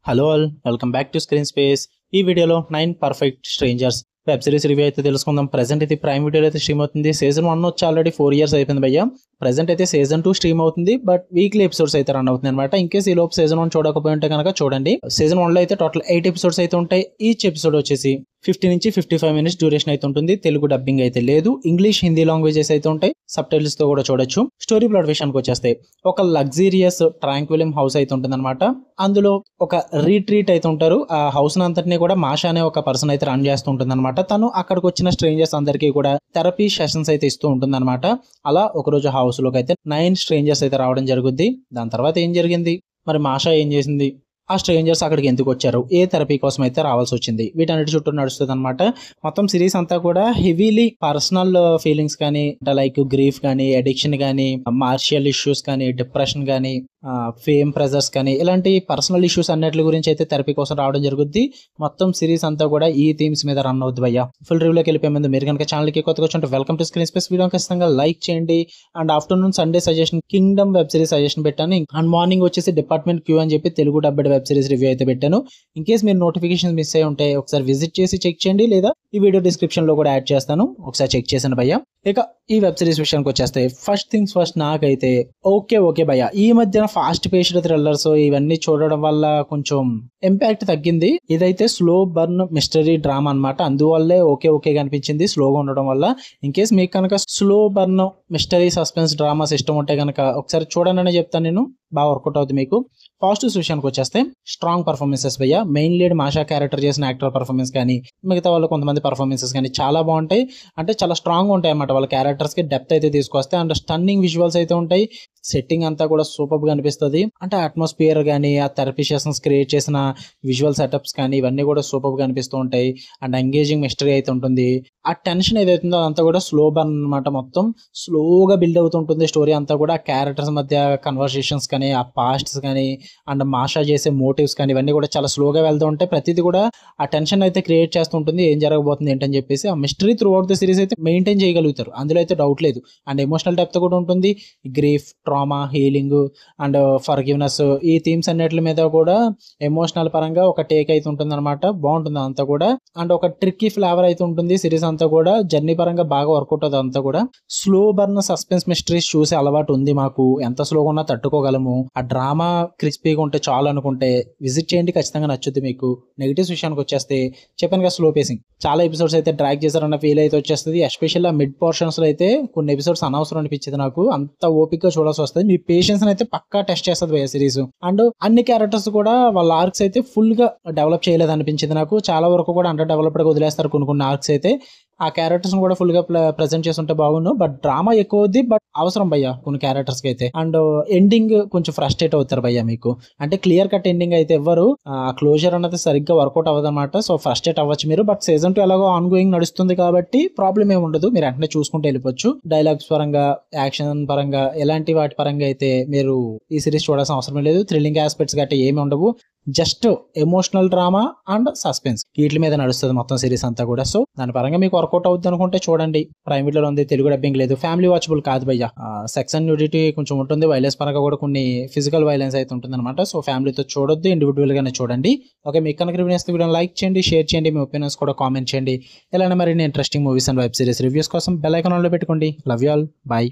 Hello all, welcome back to screen space. ఈ వీడియోలో 9 perfect strangers web series review అయితే తెలుసుకుందాం. ప్రెజెంట్ అయితే ప్రైమ్ వీడియోలో అయితే స్ట్రీమ్ అవుతుంది. సీజన్ 1 వచ్చి ఆల్రెడీ 4 years అయిపోయింది భయ్య. ప్రెజెంట్ అయితే సీజన్ 2 స్ట్రీమ్ అవుతుంది, బట్ వీక్లీ ఎపిసోడ్స్ అయితే రన్ అవుతుంది అనమాట. ఇన్ కేసు ఈ లోపు సీజన్ 1 చూడకపోయి ఉంటే కనుక చూడండి. సీజన్ 1 లో అయితే టోటల్ 8 ఎపిసోడ్స్ అయితే ఉంటాయి. ఈచ్ ఎపిసోడ్ వచ్చేసి 50 నుంచి 55 minutes డ్యూరేషన్ అయితే ఉంటుంది. తెలుగు డబ్బింగ్ అయితే లేదు. ఇంగ్లీష్, హిందీ లాంగ్వేజెస్ అయితే ఉంటాయి. సబ్ టైటిల్స్ తో కూడా చూడొచ్చు. స్టోరీ ప్లాట్ విషయానికి వచ్చేస్తే ఒక లగ్జీరియస్ ట్రాంక్విలియం హౌస్ అయితే ఉంటుంది అనమాట. అందులో ఒక రీట్రీట్ అయితే ఉంటారు. ఆ హౌస్ అంతటినీ కూడా మాషా అనే ఒక పర్సన్ అయితే రన్ చేస్తూ ఉంటుంది అనమాట. తను అక్కడికి వచ్చిన స్ట్రేంజర్స్ అందరికీ కూడా థెరపీ సెషన్స్ అయితే ఇస్తూ ఉంటుంది అనమాట. అలా ఒకరోజు హౌస్ లోకి అయితే 9 స్ట్రేంజర్స్ అయితే రావడం జరుగుద్ది. దాని తర్వాత ఏం జరిగింది, మరి మాషా ఏం చేసింది, ఆ స్ట్రేంజర్స్ అక్కడికి ఎందుకు వచ్చారు, ఏ థెరపీ కోసం అయితే రావాల్సి వచ్చింది, వీటన్నిటి చుట్టూ నడుస్తుంది అనమాట. మొత్తం సిరీస్ అంతా కూడా హెవీలీ పర్సనల్ ఫీలింగ్స్ కానీ, లైక్ గ్రీఫ్ కానీ, అడిక్షన్ కానీ, మార్షియల్ ఇష్యూస్ కానీ, డిప్రెషన్ కానీ, ఫేమ్ ప్రెజర్స్ కానీ, ఇలాంటి పర్సనల్ ఇష్యూస్ అన్నిటి గురించి అయితే థెరపీ కోసం రావడం జరుగుద్ది. మొత్తం సిరీస్ అంతా కూడా ఈ థీమ్స్ మీద రన్ అవుతుంది భయ్య. ఫుల్ రివ్యూలోకి వెళ్ళిపోయే ముందు మీరు కనుక ఛానల్కి కొత్తగా వచ్చి welcome to screen space video ఖచ్చితంగా లైక్ చేయండి. And afternoon Sunday suggestion Kingdom web series suggestion పెట్టాను. అండ్ మార్నింగ్ వచ్చేసి డిపార్ట్మెంట్ క్యూ అని చెప్పి తెలుగు డబ్బెడ్ వెబ్ సిరీస్ రివ్యూ అయితే పెట్టాను. ఇన్ కేస్ మీరు నోటిఫికేషన్ మిస్ అయ్యి ఉంటే ఒకసారి విజిట్ చేసి చెక్ చేయండి, లేదా ఈ వీడియో డిస్క్రిప్షన్ లో కూడా యాడ్ చేస్తాను, ఒకసారి చెక్ చేశాను భయ్య. ఇక ఈ వెబ్ సిరీస్ విషయానికి వచ్చేస్తే ఫస్ట్ థింగ్స్ ఫస్ట్, నాకైతే ఓకే భయ్య. ఈ మధ్యన ఫాస్ట్ పేస్డ్ థ్రిల్లర్స్ ఇవన్నీ చూడడం వల్ల కొంచెం ఇంపాక్ట్ తగ్గింది. ఇదైతే స్లో బర్న్ మిస్టరీ డ్రామా అనమాట. అందువల్లే ఓకే అనిపించింది స్లోగా ఉండడం వల్ల. ఇన్ కేస్ మీకు కనుక slow burn mystery suspense dramas ఇష్టం ఉంటే కనుక ఒకసారి చూడండి అని చెప్తాను నేను. బాగా వర్కౌట్ అవుతుంది మీకు. పాజిటివ్స్ విషయానికి వచ్చేస్తే స్ట్రాంగ్ పర్ఫార్మెన్సెస్ భయ్య. మెయిన్ లీడ్ మాషా క్యారెక్టర్ చేసిన యాక్టర్ పర్ఫార్మెన్స్ కానీ, మిగతా వాళ్ళు కొంతమంది పర్ఫార్మెన్సెస్ కానీ చాలా బాగుంటాయి. అంటే చాలా స్ట్రాంగ్ ఉంటాయి అన్నమాట. వాళ్ళ క్యారెక్టర్స్ కి డెప్త్ అయితే తీసుకొస్తాయి. అండ్ స్టన్నింగ్ విజువల్స్ అయితే ఉంటాయి. సెట్టింగ్ అంతా కూడా సూపర్ గా అనిపిస్తుంది. అంటే అట్మాస్ఫియర్ కానీ, ఆ థెరపీ సెషన్స్ క్రియేట్ చేసిన విజువల్ సెటప్స్ కానీ, ఇవన్నీ కూడా సూపర్ గా అనిపిస్తూ ఉంటాయి. అండ్ ఎంగేజింగ్ మిస్టరీ అయితే ఉంటుంది. ఆ టెన్షన్ ఏదైతుందో అదంతా కూడా స్లో బర్న్ అనమాట. మొత్తం స్లోగా బిల్డ్ అవుతుంటుంది స్టోరీ అంతా కూడా. క్యారెక్టర్స్ మధ్య కన్వర్సేషన్స్ కానీ, ఆ పాస్ట్స్ కానీ, అండ్ మాషా చేసే మోటివ్స్ కానీ, ఇవన్నీ కూడా చాలా స్లోగా వెళ్తూ ఉంటాయి. ప్రతిదీ కూడా ఆ టెన్షన్ అయితే క్రియేట్ చేస్తుంటుంది, ఏం జరగబోతుంది ఏంటని చెప్పేసి. ఆ mystery through out the series అయితే మెయింటైన్ చేయగలుగుతారు, అందులో అయితే డౌట్ లేదు. అండ్ ఎమోషనల్ డెప్త్ కూడా ఉంటుంది. Grief, trauma, healing and forgiveness, ఈ థీమ్స్ అన్నిటి మీద కూడా ఎమోషనల్ పరంగా ఒక టేక్ అయితే ఉంటుంది అనమాట. బాగుంటుంది అంతా కూడా. అండ్ ఒక ట్రిక్కీ ఫ్లేవర్ అయితే ఉంటుంది సిరీస్ అంతా కూడా. జర్నీ పరంగా బాగా వర్కౌట్ అవుతుంది అంతా కూడా. స్లో బర్న్ సస్పెన్స్ మిస్టరీస్ చూసే అలవాటు ఉంది మాకు. ఎంత స్లోగా ఉన్నా తట్టుకోగలము. ఆ డ్రామా క్రిస్పీగా ఉంటే చాలు అనుకుంటే విజిట్ చేయండి, ఖచ్చితంగా నచ్చుద్ది మీకు. నెగిటివ్స్ విషయానికి వచ్చేస్తే చెప్పాను కదా, స్లో పేసింగ్. చాలా ఎపిసోడ్స్ అయితే డ్రాగ్ చేశారన్న ఫీల్ అయితే వచ్చేస్తుంది. ఎస్పెషల్లీ మిడ్ పోర్షన్స్ లో అయితే కొన్ని ఎపిసోడ్స్ అనవసరం అనిపించింది నాకు. అంత ఓపిక చూడాల్సి వస్తుంది. మీ పేషెన్స్ అయితే పక్కా టెస్ట్ చేస్తుంది భయ సిరీస్. అండ్ అన్ని క్యారెక్టర్స్ కూడా వాళ్ళ ఆర్క్స్ అయితే ఫుల్ గా డెవలప్ చేయలేదు అనిపించింది నాకు. చాలా వరకు కూడా అండర్ డెవలప్డ్ గా వదిలేస్తారు కొన్ని ఆర్క్స్ అయితే. ఆ క్యారెక్టర్స్ కూడా ఫుల్ గా ప్రెజెంట్ చేస్తుంటే బాగుండు. బట్ డ్రామా ఎక్కువ అవుద్ది, బట్ అవసరం భయ్య కొన్ని క్యారెక్టర్స్ కి అయితే. అండ్ ఎండింగ్ కొంచెం ఫ్రస్ట్రేట్ అవుతారు భయ్య మీకు. అంటే క్లియర్ కట్ ఎండింగ్ అయితే ఎవ్వరు ఆ క్లోజర్ అన్నది సరిగ్గా వర్కౌట్ అవ్వదు అనమాట. సో ఫ్రస్ట్రేట్ అవ్వచ్చు మీరు. బట్ సీజన్ 2 ఎలాగో ఆన్ గోయింగ్ నడుస్తుంది కాబట్టి ప్రాబ్లం ఏమి ఉండదు, మీరు వెంటనే చూసుకుంటూ వెళ్ళిపోవచ్చు. డైలాగ్స్ పరంగా, యాక్షన్ పరంగా, ఎలాంటి వాటి పరంగా అయితే మీరు ఈ సిరీస్ చూడాల్సిన అవసరం లేదు. థ్రిల్లింగ్ ఆస్పెక్ట్స్ గట్రా ఏమి ఉండవు. Just emotional drama and suspense వీటి మీద నడుస్తుంది మొత్తం సిరీస్ అంతా కూడా. సో దాని పరంగా మీకు వర్కౌట్ అవుతుంది అనుకుంటే చూడండి. ప్రైమ్ వీడియోలో ఉంది, తెలుగు డబ్బింగ్ లేదు. ఫ్యామిలీ వాచబుల్ కాదు భయ్య. సెక్స్ అండ్ న్యూడిటీ కొంచెం ఉంటుంది. వైలెన్స్ పరంగా కూడా కొన్ని ఫిజికల్ వైలెన్స్ అయితే ఉంటుంది అనమాట. సో ఫ్యామిలీతో చూడొద్దు, ఇండివిజువల్ గానే చూడండి. ఓకే, మీకు కనుక రివ్యూ చేస్తే వీడియో లైక్ చేయండి, షేర్ చేయండి, మీ ఒపీనియన్స్ కూడా కామెంట్ చేయండి. ఇలానే మరిన్ని interesting movies and web series reviews కోసం బెల్ ఐకాన్ ఆన్ లో పెట్టుకోండి. Love you all, by.